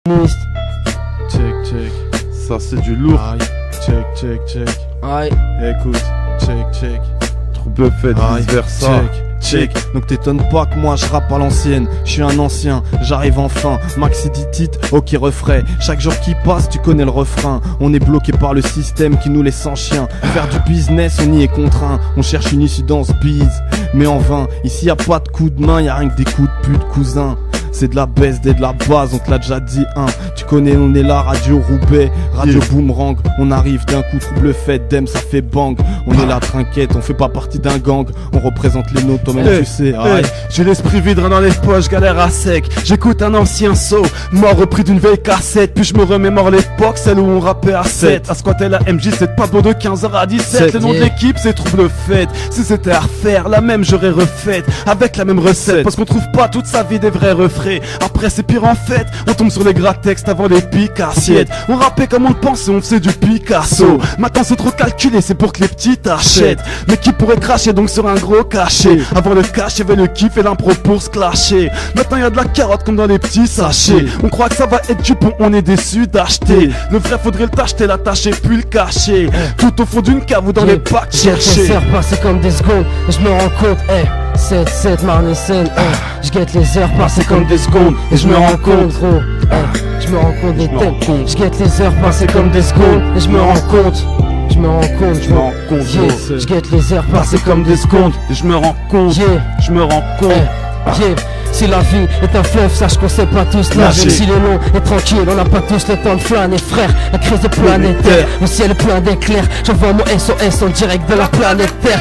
Check, check, ça c'est du lourd. Aïe. Check, check, check. Aïe. Écoute, check, check. Trouble fait, vice versa. Check. Donc t'étonnes pas que moi je rappe à l'ancienne. Je suis un ancien, j'arrive enfin. Maxi dit titre, ok refrain. Chaque jour qui passe, tu connais le refrain. On est bloqué par le système qui nous laisse sans chien. Faire du business, on y est contraint. On cherche une issue dans ce bise, mais en vain. Ici y a pas de coup de main, y a rien que des coups de pute cousin. C'est de la baisse, de la base, on te l'a déjà dit, hein. Tu connais, on est là, Radio Roubaix, Radio Boomerang. On arrive d'un coup, trouble fait, dem, ça fait bang. On est là, trinquette, on fait pas partie d'un gang. On représente les nôtres, toi-même tu sais. J'ai l'esprit vide dans les poches, galère à sec. J'écoute un ancien saut, mort repris d'une vieille cassette. Puis je me remémore l'époque, celle où on rappait à 7. À squatter la MJ7, pas beau de 15h à 17. Le nom de l'équipe, c'est Trouble Fête. Si c'était à refaire, la même j'aurais refaite. Avec la même recette, parce qu'on trouve pas toute sa vie des vrais refrains. Après c'est pire en fait, on tombe sur les gras textes avant les piques assiettes. On rappait comme on le pensait, on faisait du Picasso. Maintenant c'est trop calculé, c'est pour que les petits t'achètent. Mais qui pourrait cracher donc sur un gros cachet? Avant le cash, y'avait le kiff et l'impro pour se clasher. Maintenant y'a de la carotte comme dans les petits sachets. On croit que ça va être du bon, on est déçu d'acheter. Le vrai faudrait le t'acheter, l'attacher puis le cacher. Tout au fond d'une cave ou dans les packs chercher. J'ai passer comme des secondes, et je me rends compte, 7-7 Marne-et-Seine, j'guette les heures passer comme des secondes, et je me rends compte, gros, je me rends compte des têtes, j'guette les heures passer comme des secondes, et je me rends compte. Je me rends compte, j'guette les heures passer comme des secondes, et je me rends compte, je me rends compte. Si la vie est un fleuve, sache qu'on sait pas tous nager. Si le long est tranquille, on n'a pas tous le temps de flâner. Frère, la crise est planétaire, le ciel est plein d'éclairs. J'envoie mon SOS en direct de la planète Terre.